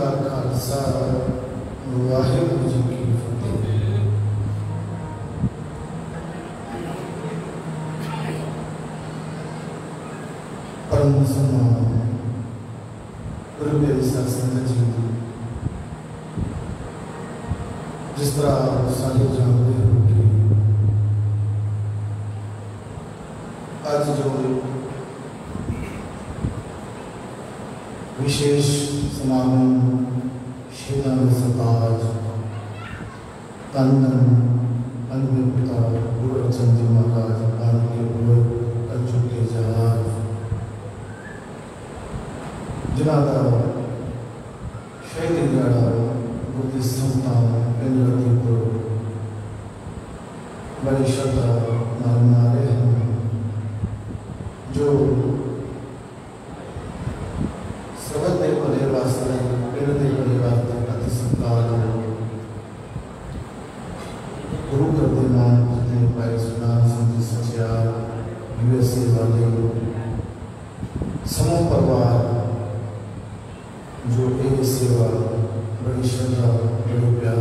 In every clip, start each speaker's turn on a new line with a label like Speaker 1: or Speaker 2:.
Speaker 1: का खालसा वाहिगुरू जी की फतेह। परम सम्मान गुरु प्यारी साध संगत जी, जिस तरह सारे जानते हो कि आज जो विशेष समागम श्रीनगर सताज तन अन्य पिता गुरु अर्जन जी महाराज आन के गुरु कच्चू के जहाज जिन्हों का शहीदी दिहाड़ा बुद्धि संस्थान पिंड लतीपुर बड़ी श्रद्धा नाल मना रहे हैं। जो सबक के भले वास्ते पिंड के भले वास्ते अति सत्कार गुरु करते मान जितने भाई सुनान सिंह सचियार USA वाले समूह परिवार जो एक सेवा बड़ी श्रद्धा बड़ी प्यार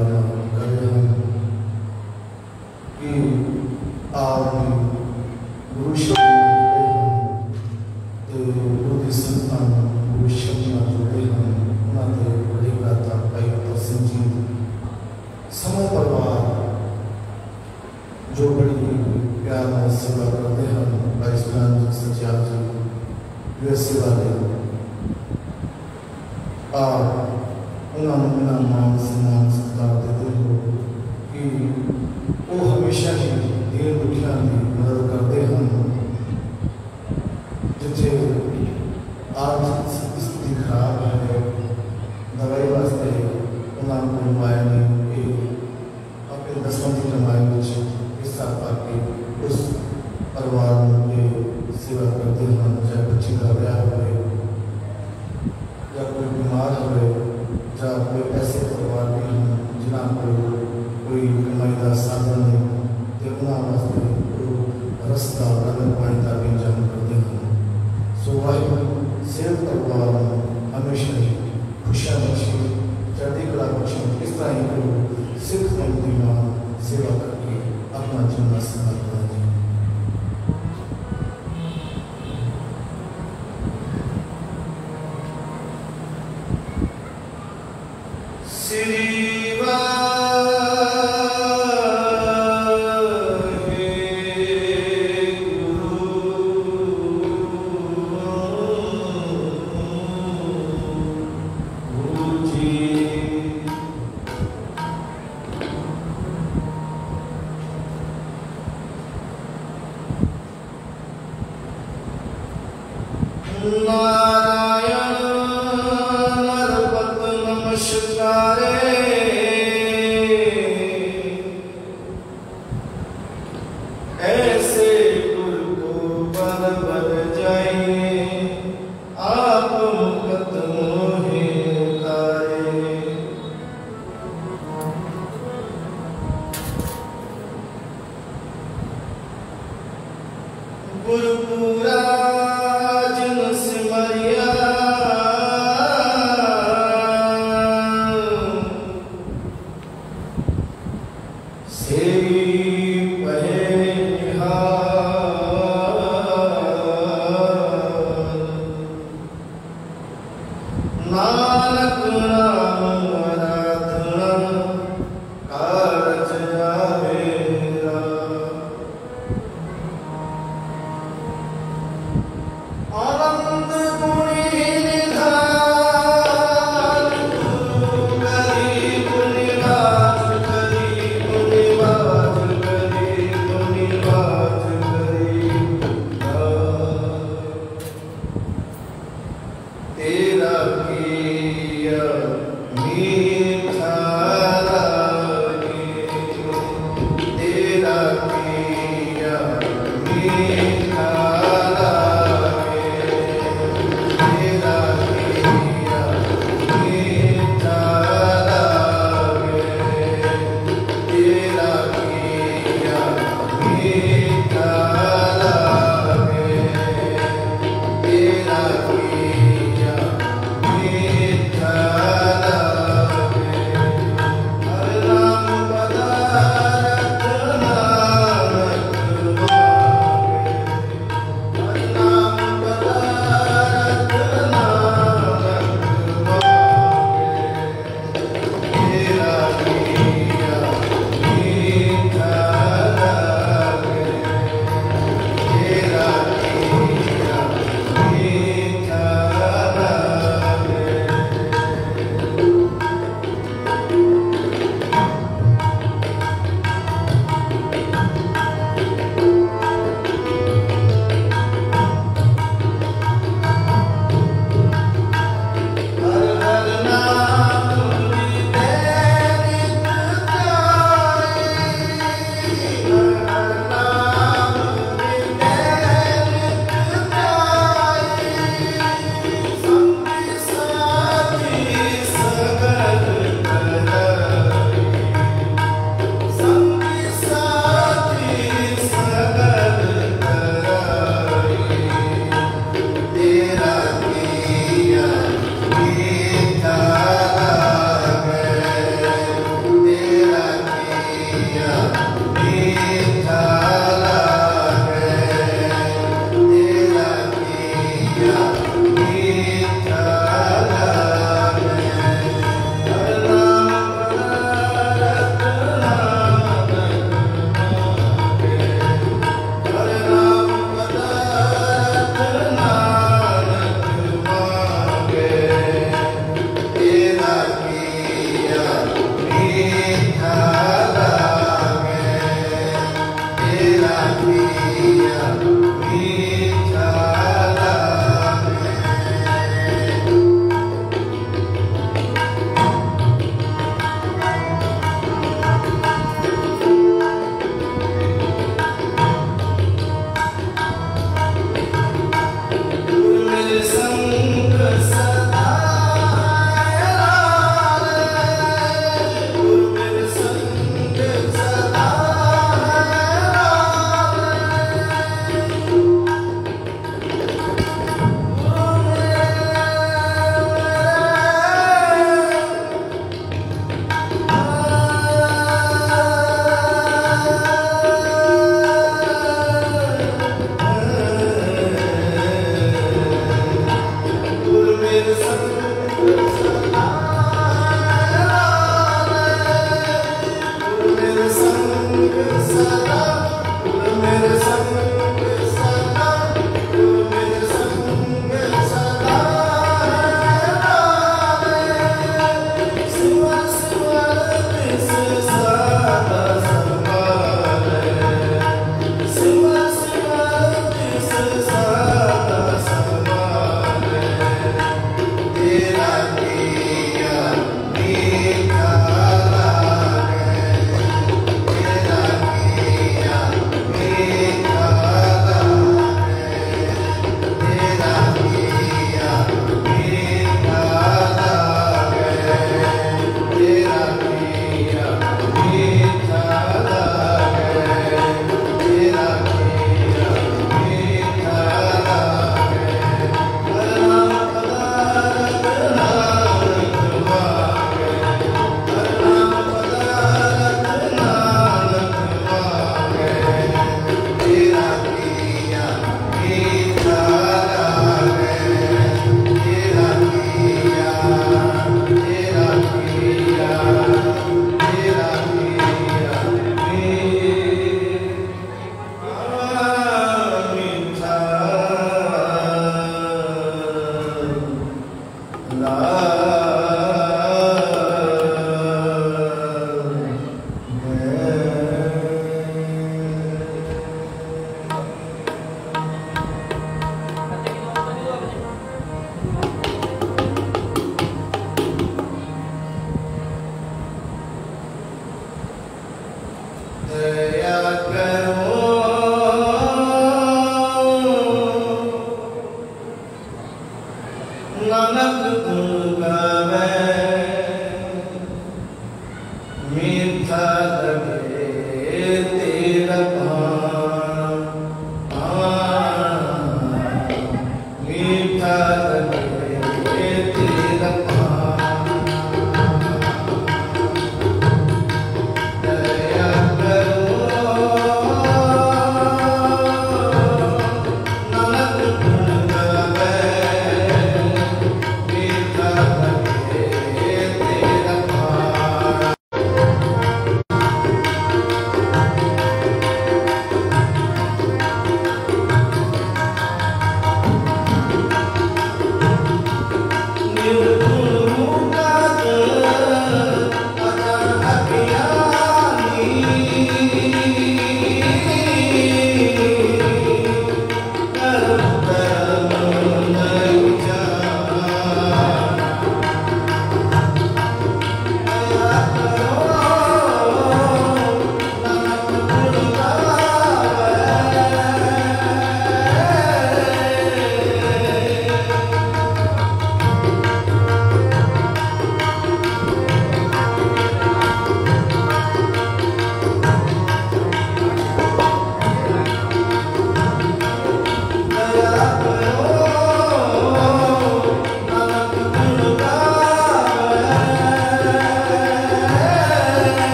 Speaker 1: कर रहे हैं कि आप गुरु गुरु संस्थान गुरु शक्तियाँ जुड़े हैं उन्होंने बड़ी गाथा भाई अतर सिंह जी समूह परिवार जो बड़ी प्यार में सेवा करते हैं भाई सुनान सचियार जी USA वाले उन्होंने मान सम्मान सत्कार देते हो कि वो हमेशा ही दीन दुखिया की मदद करते हैं। जिथे आर्थिक स्थिति खराब है दवाई वास्ते उन्होंने कोई माया नहीं अपने दसवंती कमाई हिस्सा पाके उस परिवार के सेवा करते हैं। चाहे बच्चे का ब्याह हो या कोई बीमार हो या कोई ऐसे परिवार भी हैं जिन्होंने कोई कमाई का साधन नहीं तो उन्होंने वास्ते रस्ता अगर पानी का भी इंतजाम करते हैं। सो वाहिगुरू सेवक परिवार हमेशा ही खुशियाँ बख्शे चढ़ती कला बख्शे इस तरह ही करो सिख मंदिर में सेवा करके अपना जीवन संभाल तेरा किया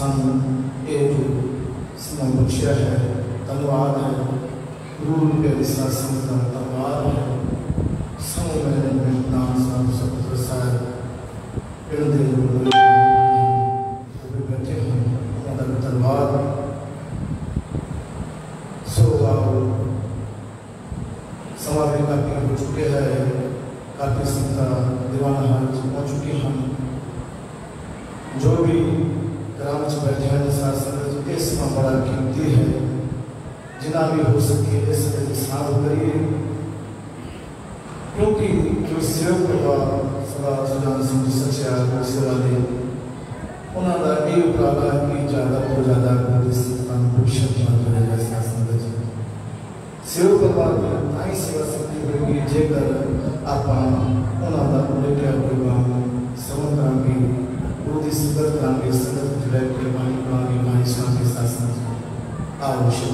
Speaker 1: संग ये जो बख्शिया है, धन्यवाद है। गुरु के विश्वास का धन्यवाद है। समय मैंने नाम साहब सब साहब पिंड दे बैठे हैं, उनका धन्यवाद। सो समाधि काफी हो चुके हैं, काफी संख्या दीवाना हाल पहुँच चुके हैं। जो भी ग्राम से बैठे हैं इसका बड़ा कीमती है, जितना भी हो सके इससे साथ करिए, क्योंकि जो सेवक परिवार सदा सुजान सिंह सच्चा सेवा दे उन्होंने ये उपराला कि ज़्यादा तो ज़्यादा सेवक परिवार में आई सेवा शक्ति होगी जेकर आप लेकर समझ करांगे, गुरु संगत करांगे, संगत जुड़े के पानी करांगे, हमारी स्वामी के साथ साथ आवश्यक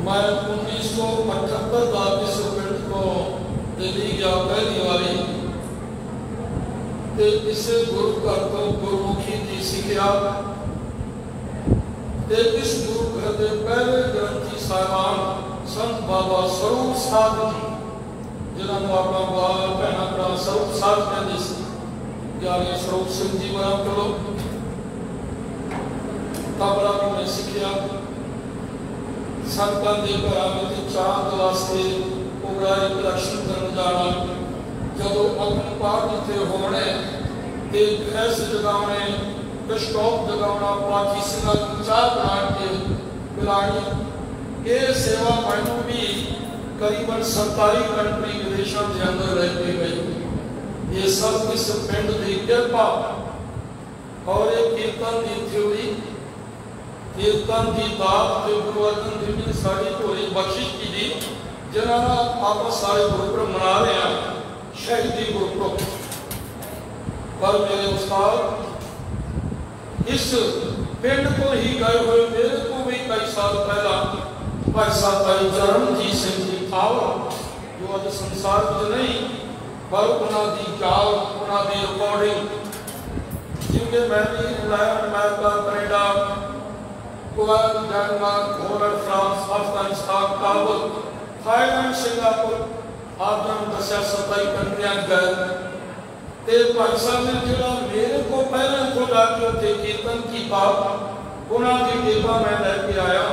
Speaker 2: मैं 1978 का इस पिंड को दिल्ली गया पहली बारी, ते इस गुरु घर तो गुरुमुखी की सिक्ख्या ते इस गुरु घर के पहले ग्रंथी साहिबान संत बाबा स्वरूप साध जी, जिन्होंने अपना बाल भैन भरा स्वरूप साध कहते थे, ग्यारह स्वरूप सिंह जी बना करो तबला भी मैं सीखिया। संतां दे घरां विच चांद वास्ते उगराई कलैक्शन करन जाना, जदों अगन पाठ जिथे होने ते भैंस जगाने, बिशटॉप जगाना, पाठी सिंघां नूं चाह बना के पिलानी, ये सेवा मैनूं भी करीबन 47 कंट्री विदेशों के अंदर रह के गई। ये सब इस पिंड की कृपा और एक कीर्तन की थ्योरी, कीर्तन की दात जो गुरु अर्जन देव जी ने सारी थोड़ी बख्शिश की थी, जिन्होंने आप सारे गुरुपुरब मना रहे हैं, शहीदी गुरुपुरब। पर मेरे उस्ताद इस पिंड को ही गए हुए मेरे को भी कई साल पहला भाई साहब भाई चरणजीत सिंह जी थाव, जो अज संसार में नहीं, पर उन्होंने जाल उन्होंने रिकॉर्डिंग, जिनके मैं भी England, America, Canada, Kuwait, Denmark, Holland, France, Afghanistan, Kabul, Thailand, Singapore, आपने दसिया 27 कंट्रियां गए। ते भाई साहब ने जो मेरे को पहले तो जाके उत्थे कीर्तन की बात उन्होंने टेबा मैं लेके आया।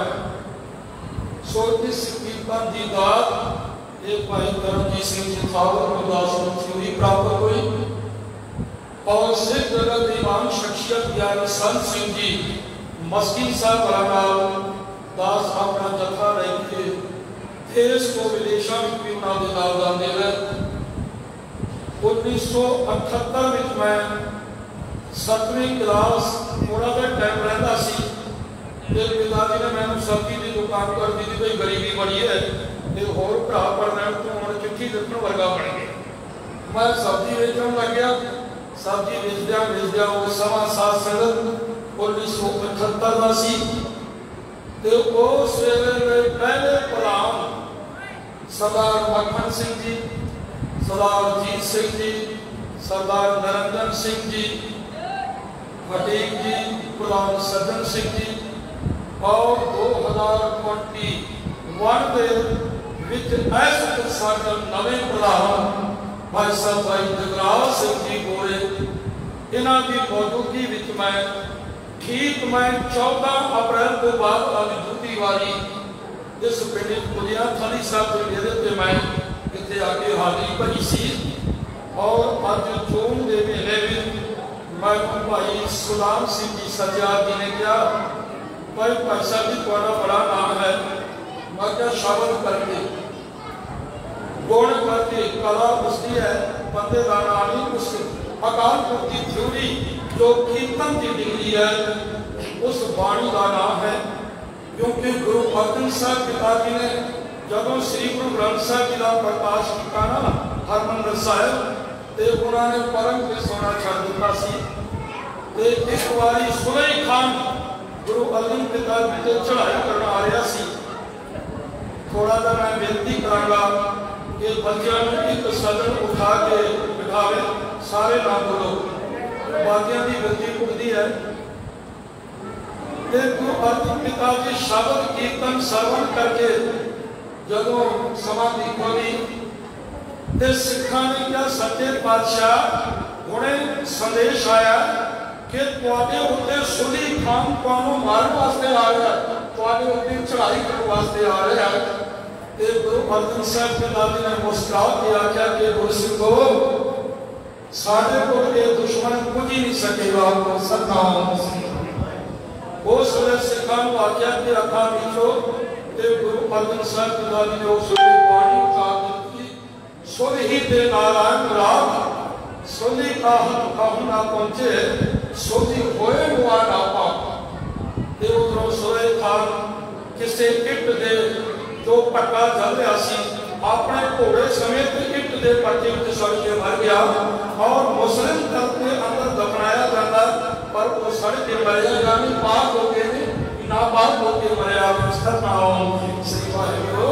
Speaker 2: सो इस कीर्तन की दात ये भाई चरणजीत सिंह जी थावर गुरदास थ्योरी प्राप्त हुई और सिख जगत दीवान शख्सियत ज्ञानी संत सिंह जी मस्किन साहब राणाल दास अपना जत्था लेके देश को विदेशों में भी उन्होंने नाल जाते रहे। 1978 में मैं 7वीं क्लास थोड़ा सा टाइम रहता सी, मेरे पिताजी ने मैंने सब्जी की दुकान कर दी थी, भाई गरीबी बड़ी है, एक होर भरा पढ़ना तो हम चिट्ठी लिखने वर्गा बन गया। मैं सब्जी बेचने लग गया, सब्जी बेचद्या वो सवा सात संगत 1978 का सी। ते उस वेले में पहले प्रधान सरदार मखन सिंह जी, सरदार जीत सिंह जी, सरदार निरंजन सिंह जी, फटीक जी, प्रधान सज्जन सिंह जी और 2021 के इस साल नवे प्रधान भाई साहब भाई जगराज सिंह जी गोरे, इन्हों की मौजूदगी में मैं ठीक मैं 14 अप्रैल को बाद वाली दूसरी बारी इस पिंड पुजिया थाली साहब के मेरे पे मैं इतने आके हाजिरी भरी सी। और अज जून के महीने में मैं भाई सुलाम सिंह जी सज्जाद जी ने कहा भाई भाई साहब जी थोड़ा बड़ा नाम है, मैं क्या शब्द करके गुण करके कला उसकी है, बंदे का नाम ही उस अकाल पुरख की थ्योरी जो कीर्तन की डिग्री है उस बाणी का नाम है। क्योंकि गुरु अर्जन साहब पिताजी ने जब श्री गुरु ग्रंथ साहब जी का प्रकाश किया ना हरमंदिर साहब, तो उन्होंने परम के सोना छड़ दिता सी। ते एक बारी सुलई खान गुरु अर्जन पिताजी से चढ़ाई करना आ रहा सी, थोड़ा सा मैं बेनती करांगा कि बच्चों एक सदन उठा के बिठावे, सारे नाम बोलो, बाकियों की गलती उठती है। गुरु अर्जन पिताजी शब्द कीर्तन श्रवण करके जदों समाधि खोली ते सिखा ने क्या सच्चे पातशाह हुणे संदेश आया कि तुहाडे उत्ते सुली खान तुहानूं मारन वास्ते आ रहा है, तुहाडे उत्ते चढ़ाई करने वास्ते आ रहा है। ते गुरु अर्जन साहब पिताजी ने मुस्कुरा के आख्या कि गुरसिखो साडे कोल ये दुश्मन कुछ ही नहीं सकेगा, सतनाम। उस वे सिखा आख्या कि अखा मीचो, गुरु अर्जन साहब पिताजी ने उस पानी उतार दी, सुर ही दे नारायण राग, सुली का हथ कहूं ना पहुंचे, सुधी होए हुआ ना पा। उधरों सुरे खान किसी इट दे जो पट्टा चल रहा सी अपने घोड़े समेत इट दे पट्टे में सड़ के मर गया और मुस्लिम धर्म के अंदर दफनाया जाता, पर वो सड़ के मरेगा नहीं, पाक हो गए नाबाद होकर मरिया करना श्री वाहिगुरु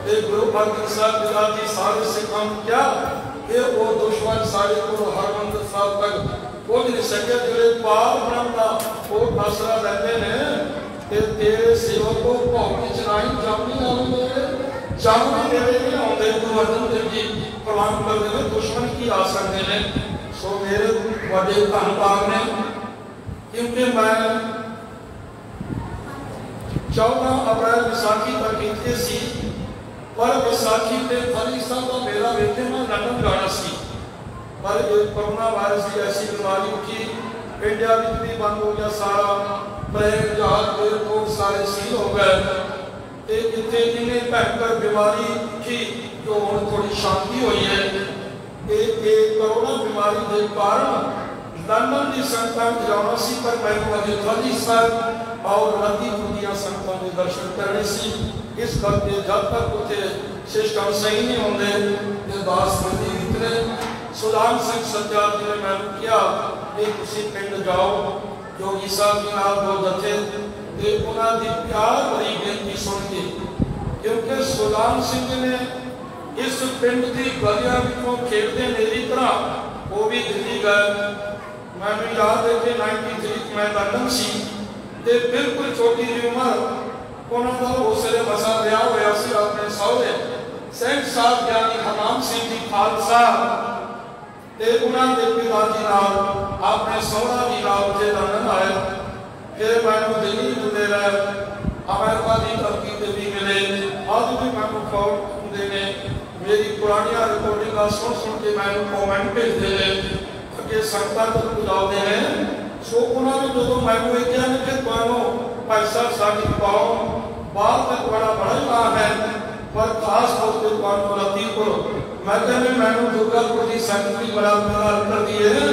Speaker 2: ते गुरु अर्जन साहब पिता जी सारे सिखां क्या ये वो दुश्मन सारे को हरमंदिर साहब तक पहुंच नहीं सके जिहड़े पाप ब्रह्म दा वो आसरा लैंदे ने ते तेरे सेवक को भौक की चनाई जामनी आउंदे जामनी देवे नहीं आउंदे गुरु अर्जन देव जी प्रवान करदे ने दुश्मन की आ सकते ने सो मेरे बड़े धन्यवाद ने क्योंकि मैं 14 अप्रैल विसाखी तक इतने सी पर विसाखी ते फली साहब का मेला वेखे मैं लंदन जाना सी पर एक कोरोना वायरस की ऐसी बीमारी उठी इंडिया में भी बंद हो गया सारा प्लेन जहाज एयरपोर्ट सारे सील हो गए इतने इन्हें भयंकर बीमारी थी जो हम थोड़ी शांति हुई है कोरोना बीमारी के कारण लंदन की संगतां जाना सी पर मैं अजे फली साहब और नदीपुर दी संगतां के दर्शन करने सी इस करके जब तक उसे सिस्टम सही नहीं होंगे दास मंदी इतने सुदान सिंह सज्जाद जी ने मैंने किया कि तुसी पिंड जाओ जोगी साहब जी नाल दो जथे ते उन्हां दी प्यार भरी बेनती सुन के क्योंकि सुदान सिंह ने इस पिंड की गलियां विचों खेलते मेरी तरह वो भी दिल्ली गए मैंने याद है कि 93 मैं लंदन सी ते बिल्कुल छोटी जी उम्र उन्होंने उसले बसा ब्याह होया सी अपने सौरे सिंह साहब ज्ञानी हरनाम सिंह जी खालसा ते उन्होंने पिता जी नाल अपने सौरा जी नाल उसे लंदन आए फिर मैंने दिल्ली मिलते रहे अमेरिका की तरक्की ते भी मिले अज भी मैंने फोन होंगे ने मेरी पुरानियां रिकॉर्डिंग सुन के मैंने कॉमेंट भेजते हैं अगे संगतां तक बुलाते हैं सो उन्होंने जो मैंने ये कहा कि तुहानू पैसा साड़ी पाओ बाहर तक बड़ा ना है पर खास तौर पर तुहानू लतीपुर मैं कहने मैंने दुर्गापुर की संगत भी बड़ा प्यार कर दी है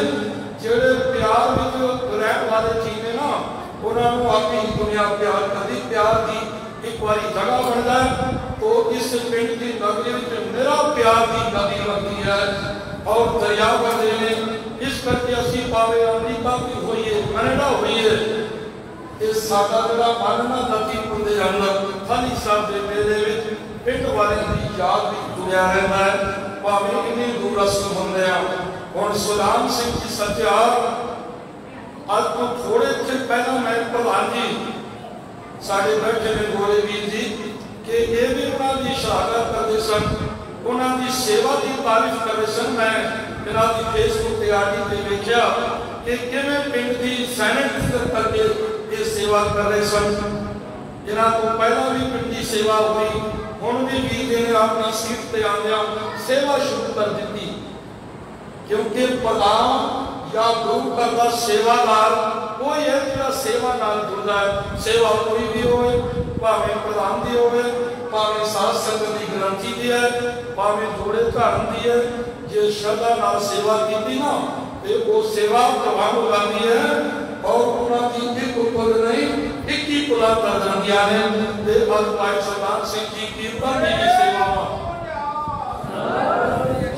Speaker 2: जेड़े प्यार विच रहने वाले जी ने ना उन्होंने अपनी दुनिया प्यार कर दी प्यार की एक बारी जगह बन जाए तो इस पिंड की नगरी में मेरा प्यार की नदी लगती है और दरिया बनते हैं इस करके असी पावे अमरीका भी हुई है कनाडा हुई है ये साडा जड़ा मन ना लतीपुर के अंदर खाली साहब के मेले में पिंड वाले की याद भी जुड़िया रहता है भावे इन्नी दूर असल होंगे हुण सुदान सिंह जी सज्जाद अज तो थोड़े दिन पहला मैं प्रधान जी साढ़े बैठे ने गोरे वीर जी कि ये भी उन्होंने शहादत करते सन उन्होंने सेवा की तारीफ करते सन मैं मेरा फेसबुक ते आईडी ते देखा कि किवें पिंड की सैनिटाइजर करके ये सेवा कर रहे सन जिन्हां तो पहला भी पिंड की सेवा हुई हुण भी वीर ने अपनी सीट ते आंदियां सेवा शुरू कर दी क्योंकि प्रधान या गुरु करता सेवादार कोई है जिहड़ा सेवा नाल जुड़दा है सेवा कोई भी होवे भावें प्रधान दी होवे भावें साध संगत की ग्रंथी दी है भावें जोड़े धारण दी है जे श्रद्धा नाल सेवा कीती ना ते वो सेवा प्रभाव हो जाती है और उन्हां दी एक उपर नहीं 21 पुला कर दिया ने ते अज भाई सरदार सिंह जी कीर्तन की सेवावां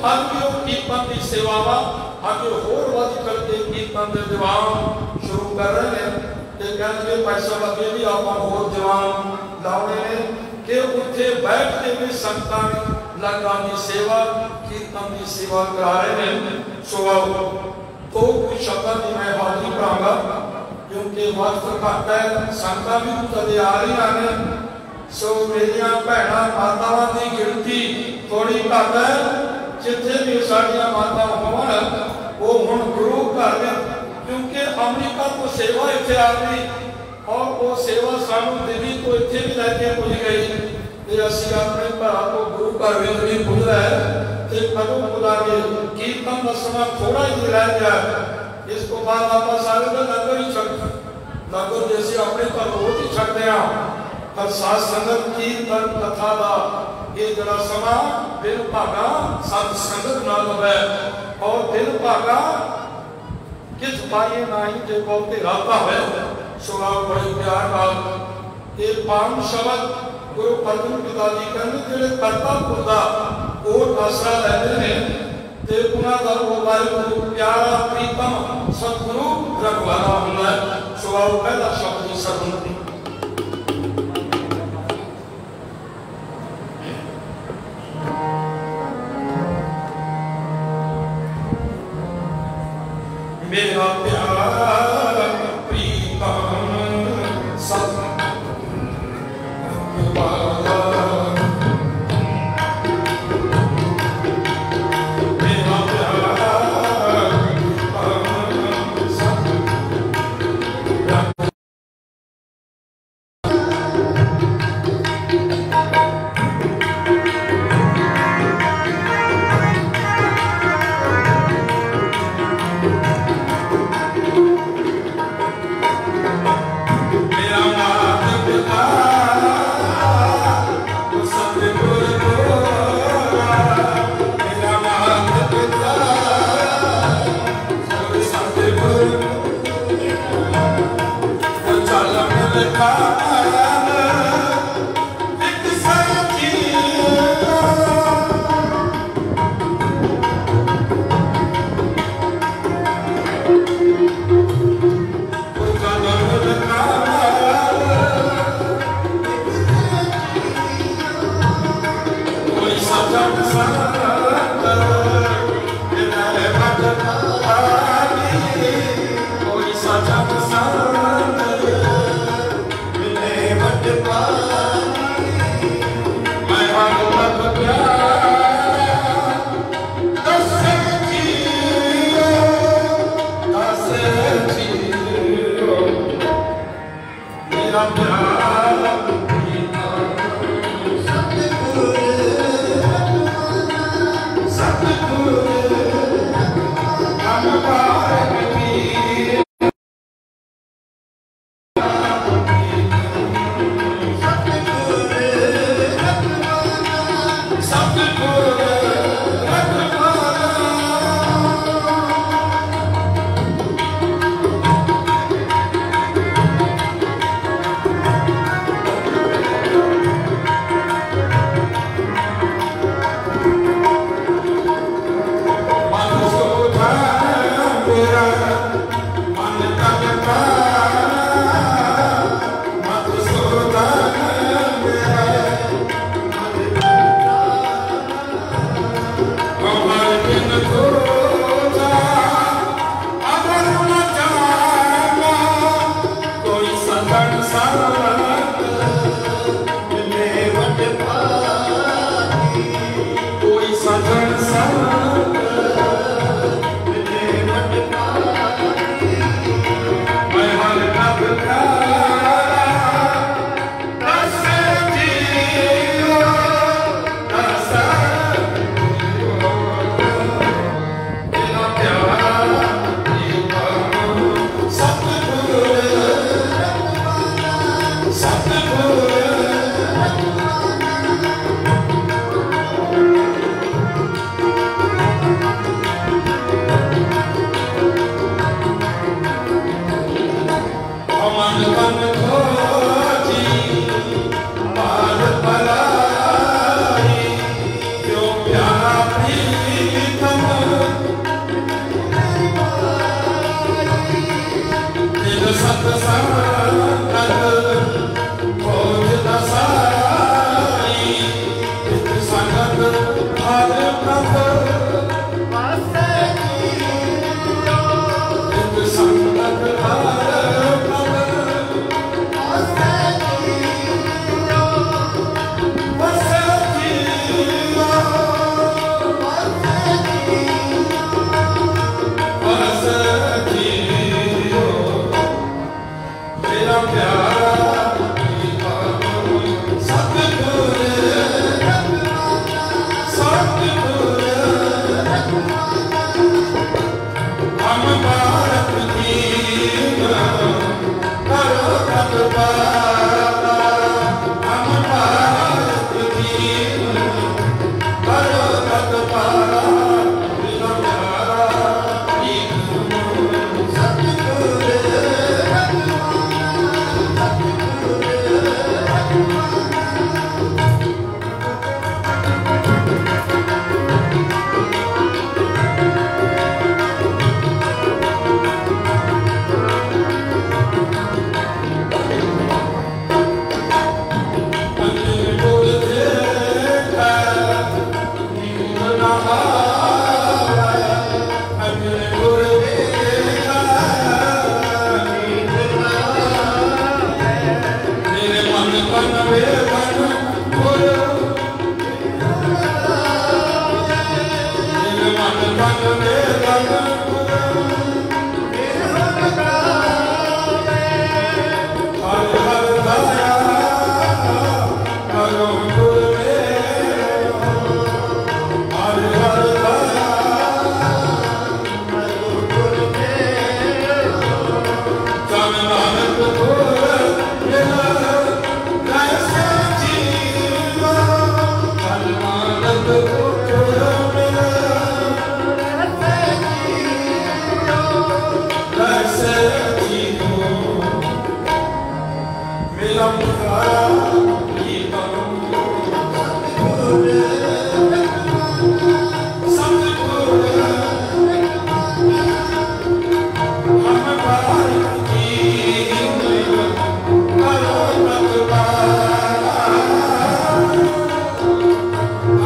Speaker 2: हर जो कीर्तन की सेवावां आगे होर वध करके कीर्तन के दीवान शुरू कर रहे हैं ते कहते पैसा लगे भी आप होर दीवान लाने ने कि उत्थे बैठ के भी संगतां लंगर की सेवा कीर्तन की सेवा करा रहे हैं सो तो कुछ शब्द की मैं हाजिरी करांगा क्योंकि वक्त घट है संगतां भी कदे आ रही हैं सो मेरिया भैणां मातावां की गिनती थोड़ी घट है जिथे भी साडियां माता होवन वो हुण गुरु घर क्योंकि अमरीका तो सेवा इत्थे आ गई और वो सेवा सानू दिल्ली तो इत्थे भी लैके पुज गई ते असीं अपने भरा को गुरु घर विच नहीं पुज रहे ते कदों पुजांगे कीर्तन दा समां थोड़ा ही रह गया इस तो बाद आप सारे का लंगर ही छक लंगर जैसे अपने घर रोज ही छकते हैं पर साध संगत कीर्तन कथा दा ये जरा समा बिन भागा सत संगत नाल है और बिन भागा किस पाए नहीं जे बहुते राता है सुनाओ बड़े प्यार नाल ये पांच शब्द गुरु अर्जन पिता जी कहते जेड़े करतापुर दा कोट आसरा लैंदे ने ते उन्हां दा वो वाहिगुरू प्यारा प्रीतम सतगुरु रखवाला हुंदा है सुनाओ पहला शब्द सरबंधी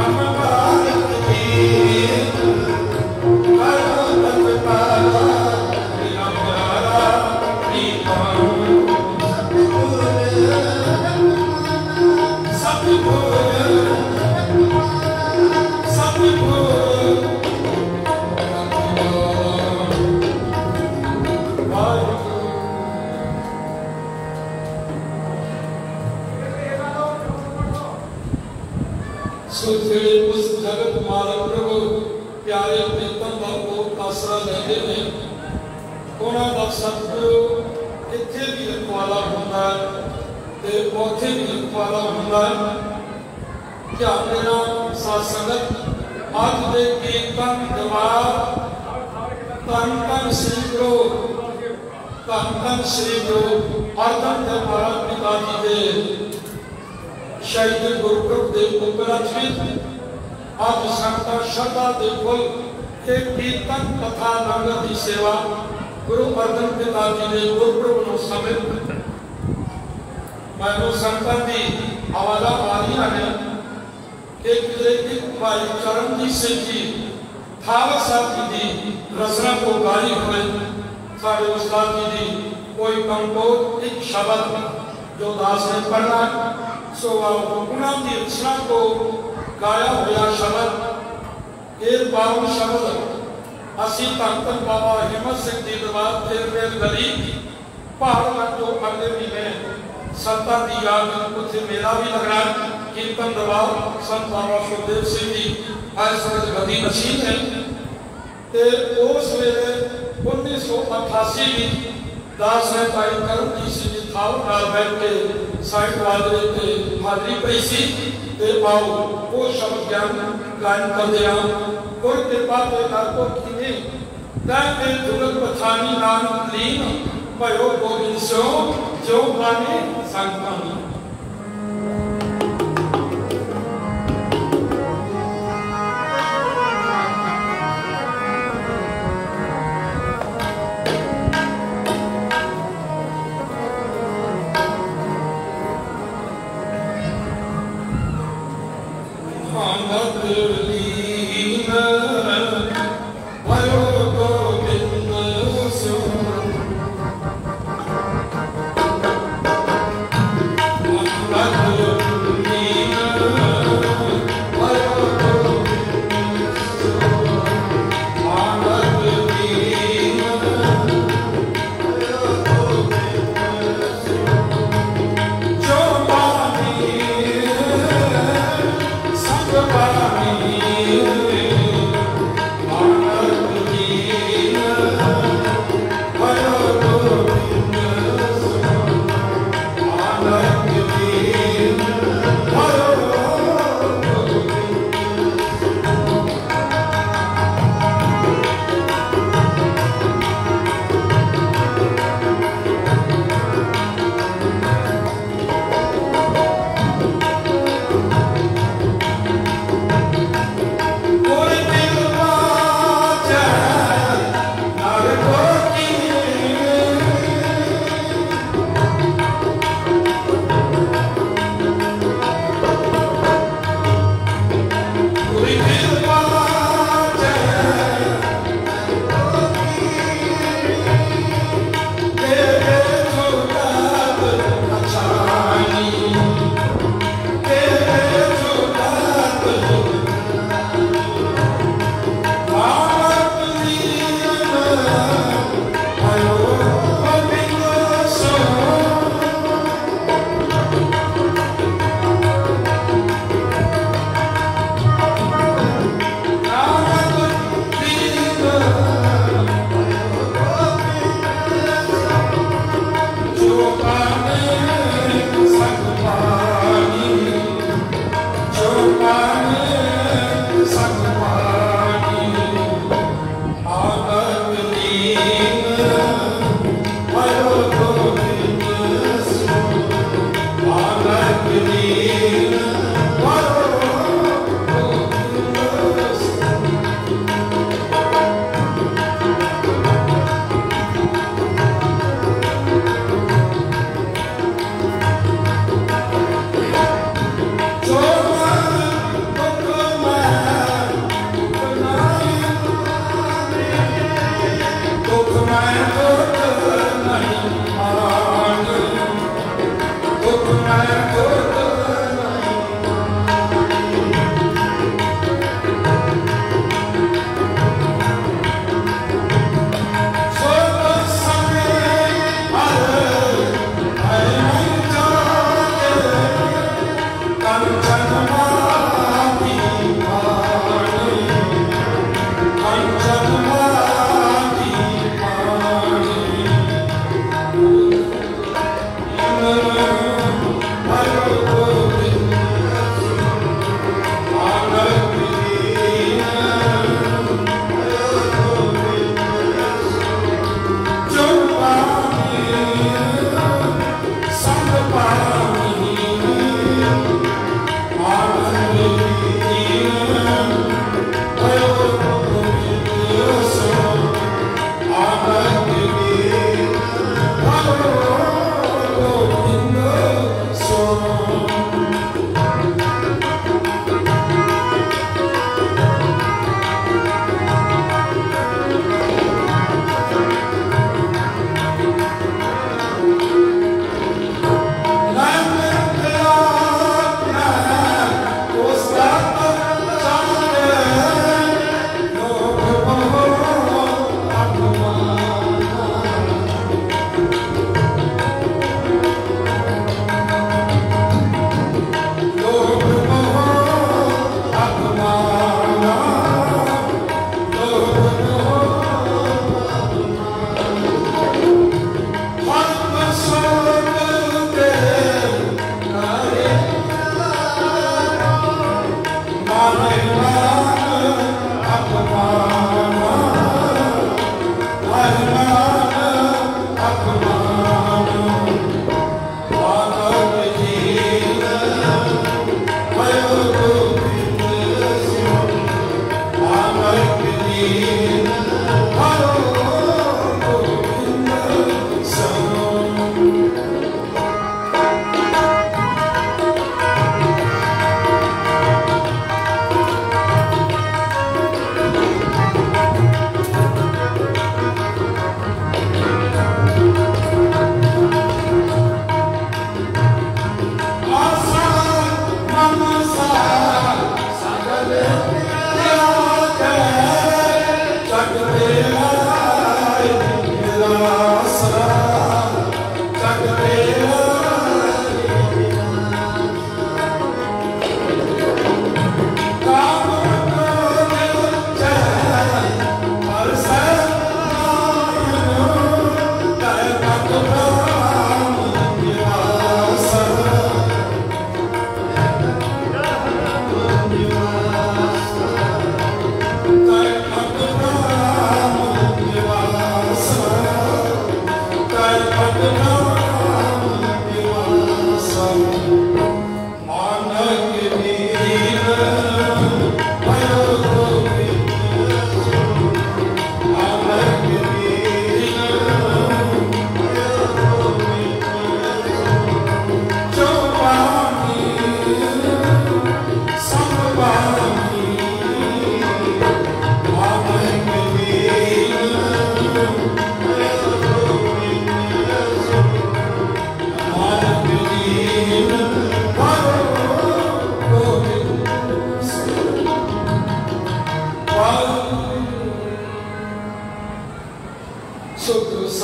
Speaker 3: I'm
Speaker 2: सो जेड़े उस जगत मालक प्रभु प्यारे प्रीतम का वो आसरा लेते हैं उन्होंने का सतगुरु इत्थे भी रखवाला होंदा है ते उत्थे भी रखवाला होंदा है। ध्यान देना साथ संगत आज दे कीर्तन दरबार धन धन श्री गुरु अर्धन दे महाराज पिता जी दे शहीद गुरपुरब के उपलक्ष्य आज संगत श्रद्धा के फुल एक कीर्तन कथा लंगर की सेवा गुरु अर्जन पिता जी ने गुरपुरब को समर्पित मैनू संगत की आवाज़ आ रही ने एक भाई चरणजीत सिंह जी थावर साहब जी की रचना को गाई हुए सारे उस्ताद जी की कोई कंपोज एक शब्द जो दास ने पढ़ा सो उन्होंने रचना को गाया हुआ शब्द एक बावन शब्द असी धन धन बाबा हिम्मत सिंह जी दरबार फेरवेल गली पहाड़ जो अगले महीने संतां की याद उत्थे मेला भी लगना कीर्तन दरबार संत बाबा सुखदेव सिंह जी इस वक्त गदी नशीन है ते उस वेले 1988 में दास ने भाई करमजीत सिंह जी थाव नाल बैठ के साइड वाले ते हाजरी पई सी ते आओ वो शब्द ज्ञान गायन कर दिया गुर कृपा के घर को किने दाते दुर्ग पछानी नाम लीन भयो गोविंद सो जो गाने संगतानी
Speaker 3: Bye.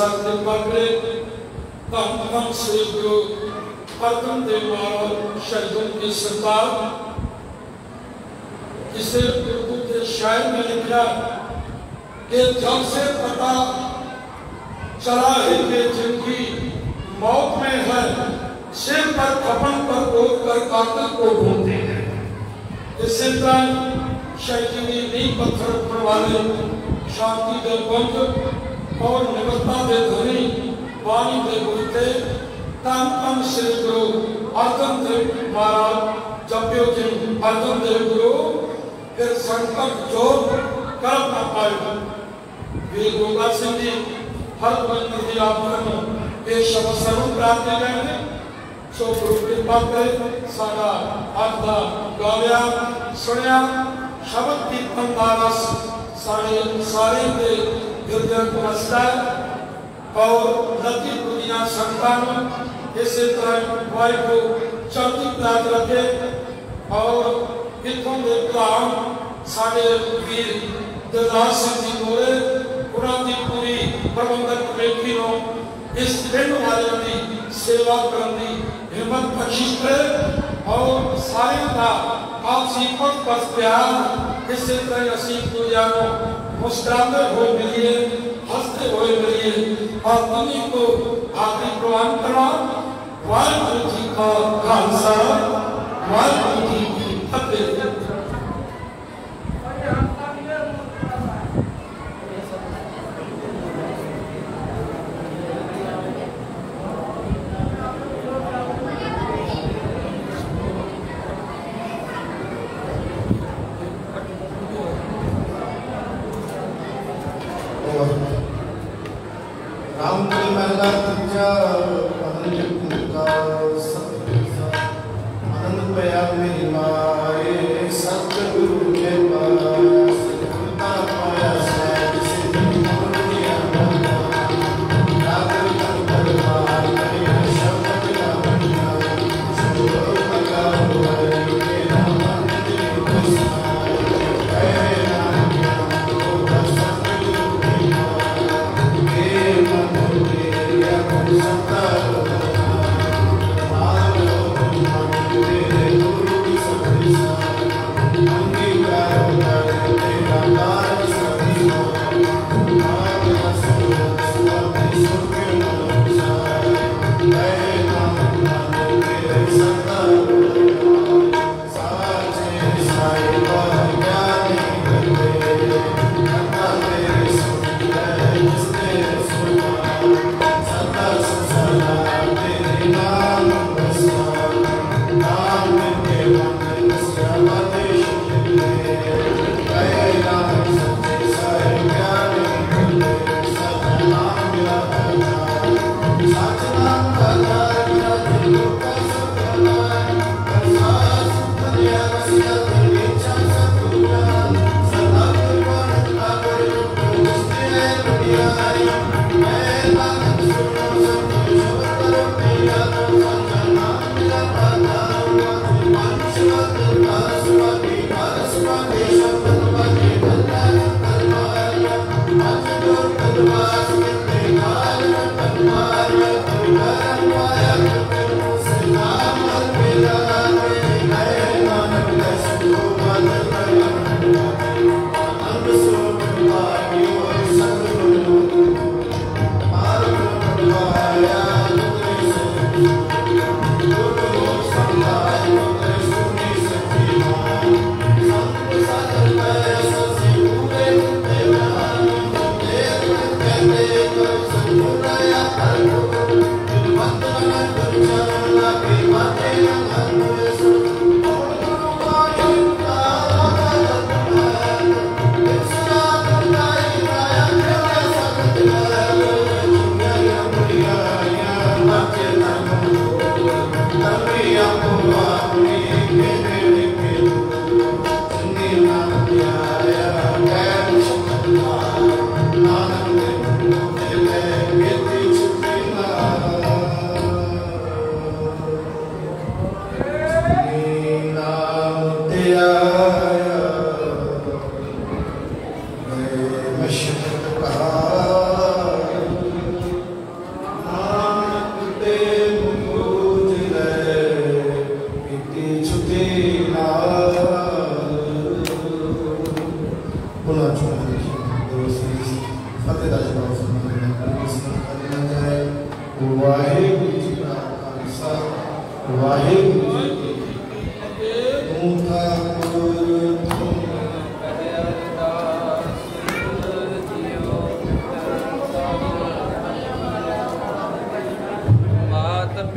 Speaker 2: साथ कृपा करे। धन श्री गुरु अर्जन देव महाराज शहीदों की सरकार जिसे उर्दू के शायर में लिखा कि जब से पता चला है कि जिनकी मौत में है, सिर पर कफन पर रोक कर कातिल को ढूंढते हैं। इसी तरह शहीदी नींव पत्थर रखने वाले शांति दे पंथ और निवृत्ता दे धनी वाणी दे गुरुते तन श्री गुरु अर्जन देव महाराज जप्यो जिन अर्जन देव गुरु फिर संकट जोर कर ना पाए। वीर गोगा सिंह जी हर बंदी आपको पेश अवसरों प्राप्त करने सो गुरु कृपा करे। सारा आत्मा गाया सुनिया शब्द कीर्तन दारस सारे के हृदय को हंसता और नदी दुनिया संतान इसी तरह वाई को चलती प्राप्त रखे और इतों के काम सारे वीर दिलदार सिंह जी मोरे उन्होंने पूरी प्रबंधक कमेटी नो इस पिंड वाले की सेवा करने हिम्मत बख्शिश करे और सारे का आपसी पद पर प्यार इसी तरह असीम दुनिया को मुस्कुराते हुए मिलिए, हंसते हुए मिलिए और दुनिया को आखिरी प्रवान करना। वाहिगुरु जी का खालसा, वाहिगुरु जी की फतेह।
Speaker 1: आनंद प्यार में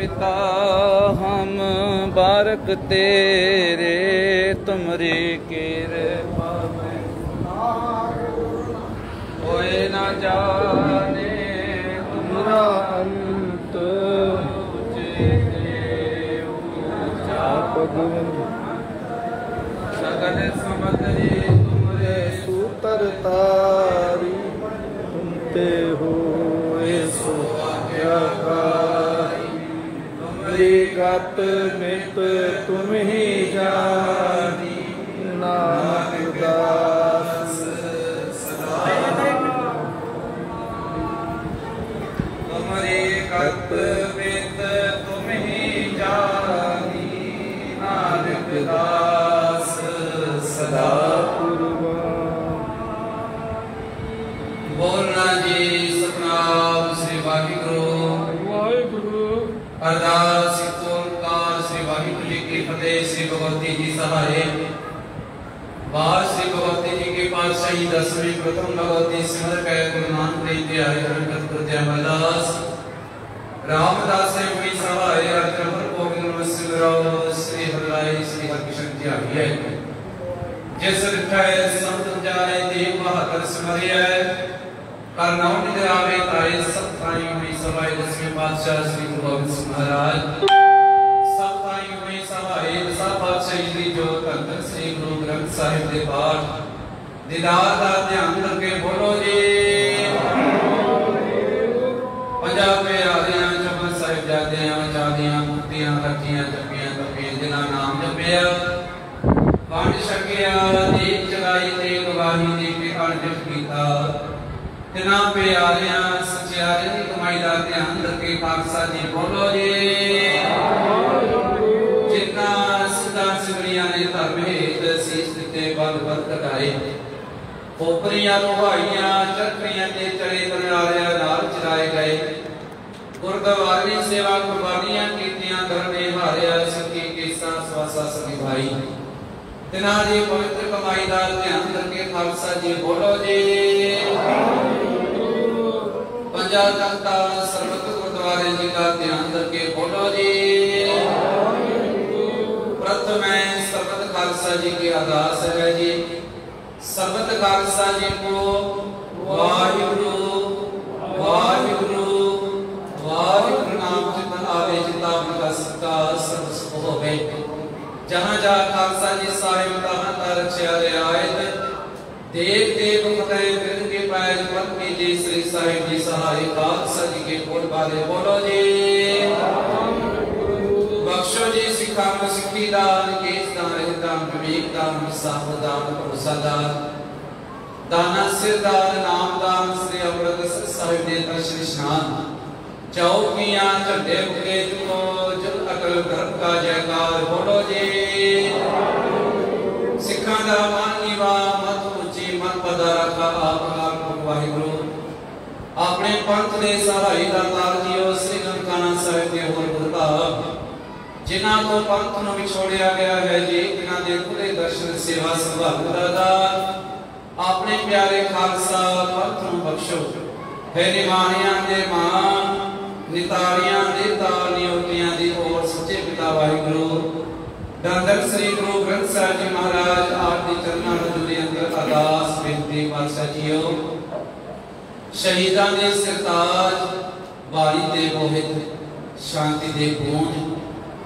Speaker 3: पिता हम बारक तेरे तुमरी कृपा होए न जाने तुम्हारा अंत सगल समग्री तुमरे सूतर तारी तुमते हो गत मित तुम ही जानी नानक दास तुम्हारी गत मित तुम ही जानी नानक दास सदा बोलना जी सतनाम श्री वाहिगुरु अरदास श्री वाहिगुरु जी की फतेह। श्री भगवती जी सहाय बार श्री भगवती जी के पातशाही दसवीं प्रथम भगवती सिमर कह गुरु नानक देव जी आए अमरदास रामदास हुई सहाय अर्जन गोविंद श्री हरराय श्री हरकिशन जी आए जिस रिठाय संत जाए देव बहादुर सिमरिया करनाऊ निरावे ताए सब थाई हुई सभाए दसवें पातशाह श्री गुरु गोविंद सिंह महाराज सब थाई हुई सभाए दसा पातशाही जी जो तख्त श्री गुरु ग्रंथ साहिब दे पाठ दीदार दा ध्यान करके बोलो जी पंजाब में आदियां जपन साहिब जादियां जादियां मुक्तियां रखियां जपियां तपियां जिन्हां नाम जपिया वंड छकिया दीप जगाई ते गवाही दी के अणजित कीता तिना प्यारियां सचियारे दी कमाई दा ध्यान रखे खालसा जी बोलो जी जिन्ना सिद्धा सिमरियां ने धर्म हेत सीस दिते बंद बंद कटाए खोपरियां लुहाइयां चरखियां ते चढ़े तलवारियां नाल चराए गए गुरद्वारे सेवा कुर्बानियां कीतियां धर्म निभाया सखी केसा स्वासा सभी भाई तिना दी पवित्र कमाई दा ध्यान रखे खालसा जी बोलो जी पंजा तख्ता सर्वत गुरुद्वारे जी का ध्यान रखे बोलो जी प्रथम सर्वत खालसा जी की अरदास है जी सर्वत खालसा जी को वाहिगुरु वाहिगुरु वाहिगुरु नाम चितन आवे जिता उनका सबका सर्व सुख होवे जहां जहां खालसा जी साहिब तहां ता रखिया रियायत देव देव फतेह बिरद के पैज पद की जी श्री साहिब जी सहाय खालसा जी के बोल वाले बोलो जी बख्शो जी सिखा सिखी दान केस दान रहदान विवेक दान विसाह दान भरोसा दान दाना सिर दान नाम दान श्री अमृतसर साहिब ने दर्शन स्नान चौकियां झंडे उगे जुको जल अकल धर्म का जयकार बोलो जी सिखा दा मान नीवा मत ऊंची मन पदा रखा आप वाहिगुरु अपने पंथ दे सहाय दातार जीओ श्री ननकाना साहिब के होर गुरताब जिन्हां को पंथ नु विछोड़िया गया है जी जिन्हां दे खुले दर्शन सेवा संभाल दा अपने प्यारे खालसा पंथ नु बख्शो है निमानियां दे मान नितारियां दे ताल नियोटियां दी ओर सच्चे पिता वाहिगुरु धन श्री गुरु ग्रंथ साहिब जी महाराज आप दी चरणां नूं अंदर अरदास बेनती पातशाह जीओ शहीदां दे सरताज वारी दे मोहित शांति दे गूंज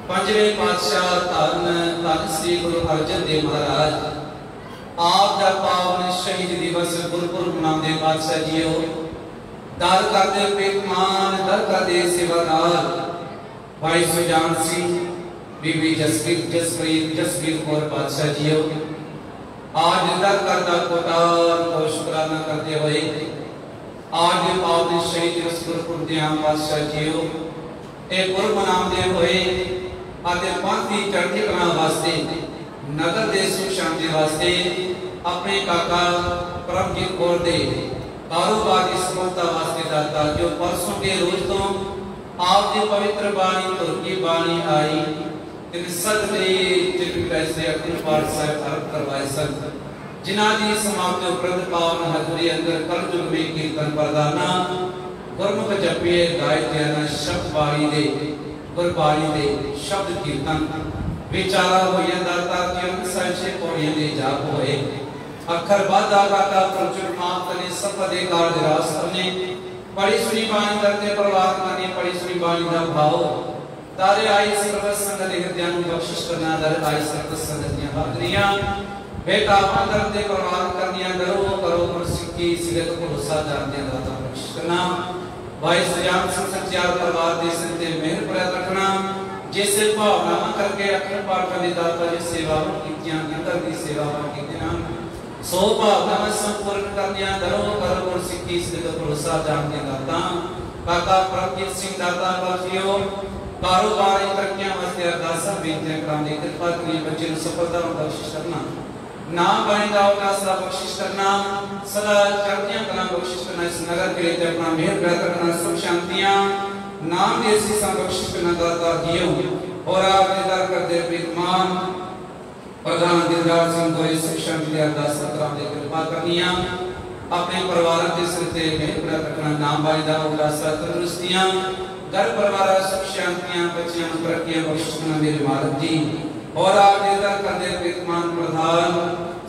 Speaker 3: पंजवें पातशाह धन धन श्री गुरु अर्जन देव महाराज आप दा पावन शहीद दिवस गुरपुरब मनाउंदे पातशाह जीओ दर करदे बेकमान दर करदे सेवादार भाई सुजान सिंह बीबी जसप्रीत कौर पातशाह जीओ आज दर करदा कोटार को शुक्राना करते हुए आज पावन शहीद दिवस गुरपुरब दे पातशाह जीओ ए गुरु मनाउंदे होए आते पंथी चढ़ती कला वास्ते नगर दे सुख शांति वास्ते अपने काका परमजीत कौर दे कारोबार की सफलता वास्ते दाता जो परसों के रोज तो आप दी पवित्र बाणी तुर की बाणी आई इन सदने जिन पैसे अखंड पाठ साहिब अर्प करवाए सन जिन्हां दी समाप्ति उपरंत पावन हजूरी अंदर कलयुग में कीर्तन प्रदाना गुरमुख जपिए गायते न शब्द बाणी दे गुरबाणी दे शब्द कीर्तन विचारा होया दाता की संशय पौड़ियां दे जाप होए अखर बाधा काका प्रचुर माफ कने सपदे कार रास करने बड़ी सुनी बाणी करते प्रवाद करने बड़ी सुनी बाणी दा भाव तारे आई सर्व संगत हृदय नु बख्शिश करना दर आई सर्व संगत दी हाजरियां बेटा अंदर दे प्रवाद करनिया करो करो पर सिक्की सिगत को भरोसा जानते दाता बख्शिश करना भाई सजान संचार परिवार दे संते मेहर पर रखना जैसे भावना करके अखंड पाठ दी दाता जी सेवा कीतियां अंदर दी सेवा कीतियां सो भावना संपूर्ण करनिया करो करो पर सिक्की सिगत को भरोसा जानते दाता काका प्रभजीत सिंह दाता बख्शियो कारोबार तरक्कियां वास्ते अरदासा बेनतियां करांदे कृपा करिए बच्चे नु सफलता बख्शिश करना नाम बाइंदा होगा सदा बख्शिश करना सदा चढ़तियां कला बख्शिश करना इस नगर के लिए अपना मेहर बेहतर करना सुख शांतियां नाम देसी सा बख्शिश करना दाता दियो और आप निदार कर दे विद्वान प्रधान दिलदार सिंह को सुख शांति अरदास सतराम दे कृपा करनिया अपने परिवार के सिरते मेहर बेहतर करना नाम बाइंदा होगा सदा तंदुरुस्तियां घर परिवार सुख शांतियां बच्चियां तरक्कियां बख्शिश करना मेरे मालिक जी और आप निदार कर दे विद्वान प्रधान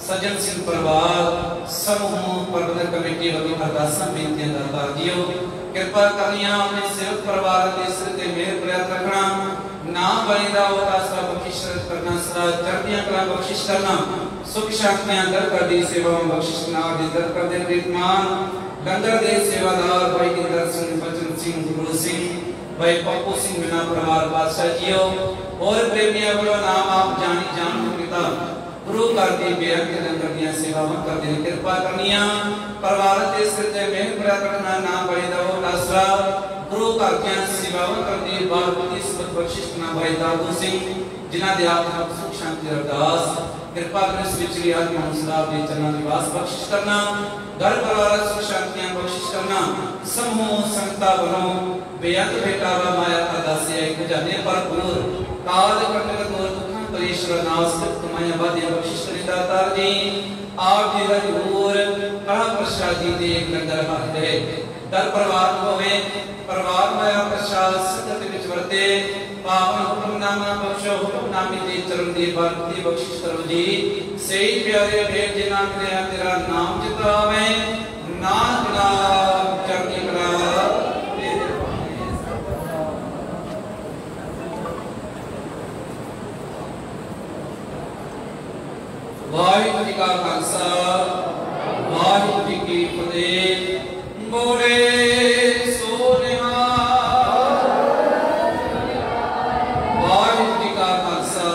Speaker 3: सज्जन सिंह परिवार समूह प्रबंधक कमेटी वालों अरदासा बेनतियां दाता दियो कृपा करनिया अपने सेवक परिवार के सिर ते मेहर प्रयास रखना नाम बलिदा होता सब बख्शिश करना सदा चढ़तियां कला बख्शिश करना सुख शांतियां दर कर दी सेवा में बख्शिश करना और दर कर दे विद्वान गंदर दे सेवादार भाई इंदर सिंह बचन सिंह गुरु सिंह भाई पप्पू सिंह बिना परिवार बादशाह जियो और प्रेमिया बोलो नाम आप जानी जान पिता गुरु करती बेअंत लंगर दिया सेवावां कर दे कृपा करनिया परिवार दे सिर ते मेहर प्रया करना नाम बड़ी दो आसरा गुरु करतियां सेवावां कर दी बारपति सबक बख्शिश करना भाई दादू सिंह जिन्हां दे आप सुख शांति अरदास कृपा कर इस विचली आत्मा हौसला दे चरणा निवास बख्शिश करना घर परिवार सुख शांतियां बख्शिश करना समूह संगता बनो बेअंत बेटावा माया अरदासे एक जाने पर पूर काल कंटक दूर दुखन परेश्वर नास कमाया बादे बख्शिश करी दाता जी आप जी हजूर कहा प्रसाद जी दे एक लंगर हाथे दर परिवार होवे परिवार माया प्रसाद सत्य विच वर्ते पावन हुक्मनामा बख्शो हुक्मनामी दे चरण दी बरकती बख्शिश करो जी सही प्यारे भेद जिना करे तेरा नाम चितावे नाम बिना चढ़ती कला वाहिगुरू जी का खालसा वाहिगुरू जी की फतेह बोले सो निहाल वाहिगुरू जी का खालसा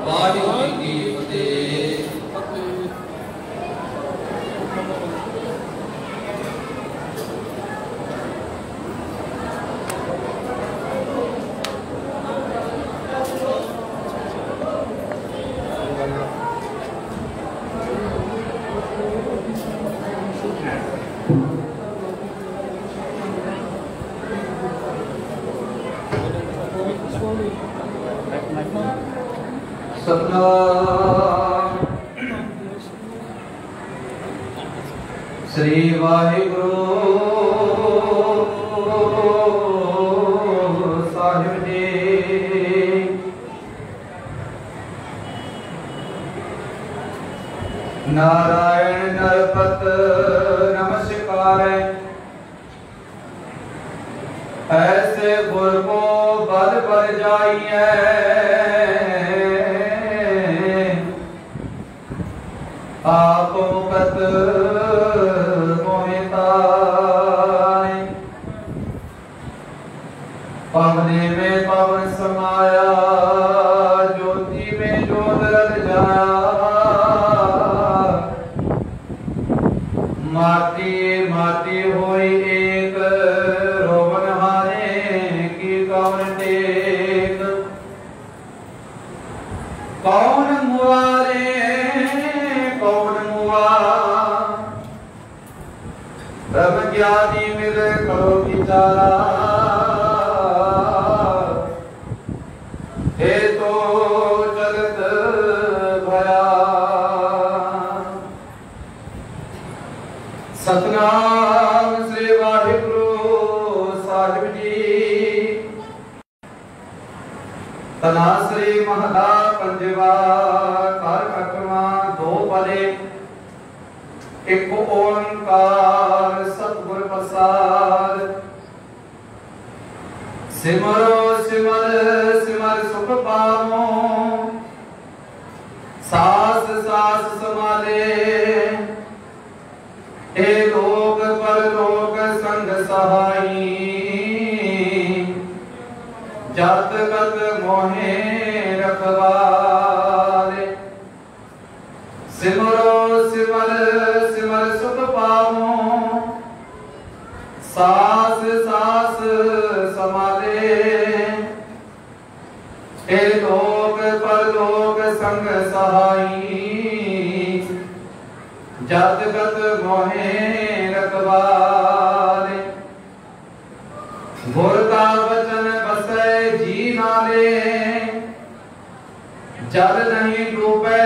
Speaker 3: वाहिगुरू जी की फतेह
Speaker 4: श्री वाहिगुरु साहिब जी नारायण नरपत नमस्कार ऐसे गुर को बल पर जाइए आप मुकत पवने में पवन समाया ज्योति में ज्योत रल जाया माटी माटी होई एक रोवन हारे की कौन टेक कौन मुआरे कौन मुआ ब्रह्म ज्ञानी मिल करो विचारा हे तो सतनाम श्री वाहिगुरु साहिब जी। तना श्री महला पंजवा कर कटवा दो पले एक ओंकार सतगुर प्रसाद। सिमरो सिमर सिमर सुख पावो सास सास समाले। हे लोक परलोक संग सहाई जात गत मोहे रखवारे। सिमरो सिमर सिमर सुख पावो सास सास समाले। हे लोक परलोक संग सहाई जात गत मोहे रखवारे। गुर का वचन बसै जी नाले जल नहीं डूबे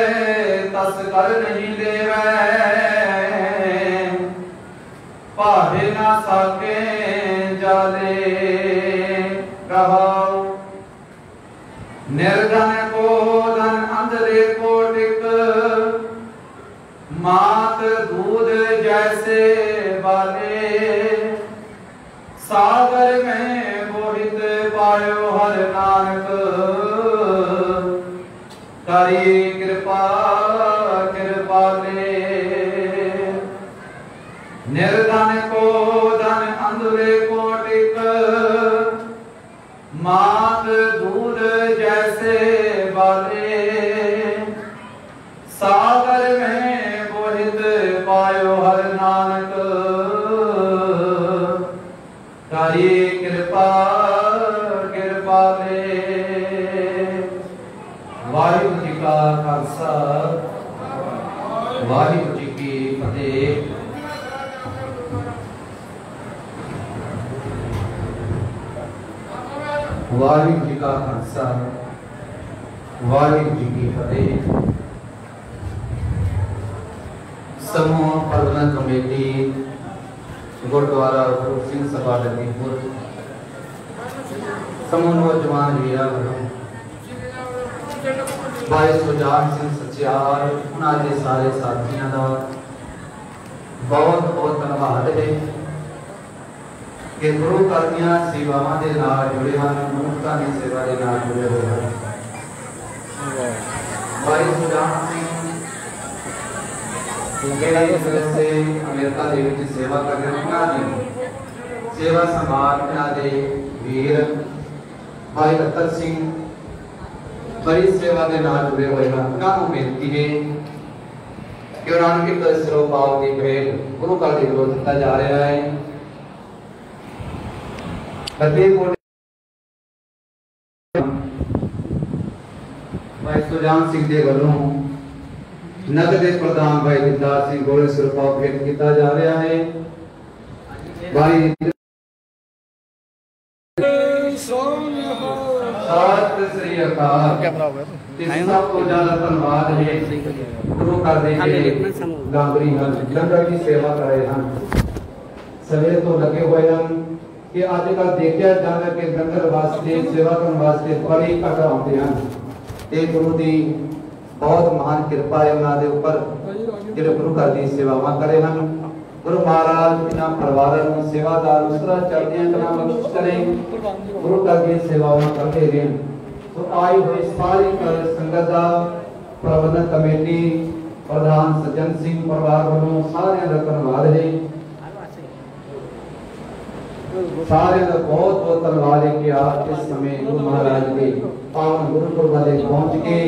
Speaker 4: तस कर नहीं देवै। भावे ना साके जाले रहाओ। निर्धन को धन अंधरे को टिक मात दूध जैसे वाले। सागर में मोहित पायो हर नानक तारी कृपा कृपाले। निर्धन को धन अंधरे को टिक मात दूध जैसे वाले। सागर में मोहित पायो हर नानक तारी कृपा कृपाले। वाहिगुरु जी का खालसा वाहिगुरु जी की फतेह। वाहिगुरु जी का खालसा वाहिगुरु जी की फतेह। समूह प्रबंधन कमेटी गुरुद्वारा गुरु सिंह सभा लखीमपुर समूह नौजवान वीरा वालों भाई सुजान सिंह सचियार उन्होंने सारे साथियों का बहुत बहुत धन्यवाद है कि गुरु घर दी सेवावां दे नाल जुड़े हैं, मनुष्यता की सेवा के नाल जुड़े हुए हैं। भाई सुजान सिंह से अमेरिका के सेवा कर रहे उन्होंने सेवा संभाल उन्होंने वीर भाई रतन सिंह बड़ी सेवा के नाल जुड़े हुए हैं। उन्होंने बेनती है कि उन्होंने एक सिरोपाव की भेंट गुरु घर के विरोध दिता जा रहा है। भाई सुजान सिंह के वालों नगर के प्रधान भाई दिलदार सिंह गोले सिरोपाव भेंट किया जा रहा है। भाई सत श्री अकाल। सबको ज्यादा धन्यवाद है गुरु घर के गांगरी लंगर की सेवा कर रहे हैं। सवेरे तो लगे हुए हैं कि आजकल देखा जाता कि लंगर वास्ते सेवा करने वास्ते बड़ी घट आते हैं। गुरु की बहुत महान कृपा है उन्होंने उपर जो गुरु घर की सेवावां करे हैं। गुरु महाराज इन्हां परिवारां नूं सेवादार उस तरह चढ़दियां कलां बख्शिश करें। गुरु घर की सेवावां करते रहें। तो आई हुई सारी संगत का प्रबंधन कमेटी प्रधान सज्जन सिंह परिवार वालों सारे का धन्यवाद है। सारे का बहुत बहुत धन्यवाद है कि आप इस समय गुरु महाराज के पावन गुरुपुर वाले पहुंच के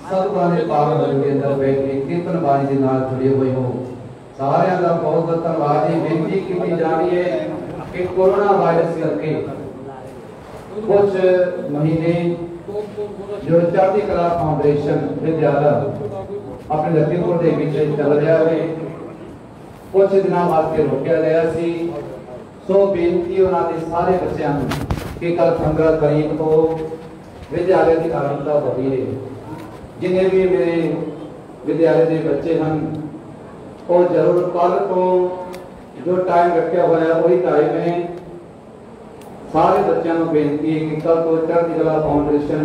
Speaker 4: सतगुरां दे पावन घर के अंदर बैठ के कीर्तन बाणी के नाल जुड़े हुए हो। सारे का बहुत बहुत धन्यवाद है। बेनती की जा रही है कि कोरोना वायरस करके कुछ महीने जो चढ़ती कला फाउंडेशन विद्यालय अपने लखीमपुर के विच चल रहा है कुछ दिनों वास्ते रोकया गया सी। सो बेनती उन्होंने सारे बच्चों कि कल 15 तारीख को विद्यालय की आरंभता होती है। जिन्हें भी मेरे विद्यालय के बच्चे हैं वो जरूर कल को जो टाइम रखा हुआ है वही टाइम है। सारे बच्चों को बेनती है कि कल तो चढ़ती कला फाउंडेशन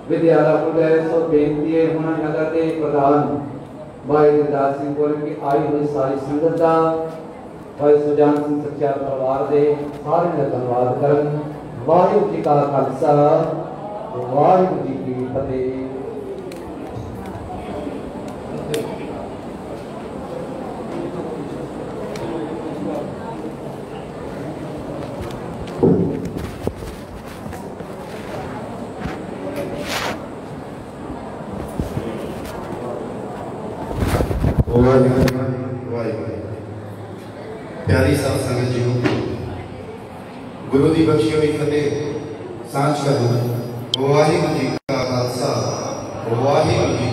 Speaker 4: विद्यालय खुले सो बेनती है हुण नगर के प्रधान भाई दिलदार सिंह बोल की आई हुई सारी संगत का भाई सुजान सिंह सच्चा परिवार दे सारे ने धन्यवाद करन। वाहिगुरू जी का खालसा वाहिगुरू जी की फतेह।
Speaker 5: प्यारी साध संगत जी, गुरु की बख्शी हुई फतेह सांझ करूं। वाहिगुरू जी का खालसा वाहिगुरू जी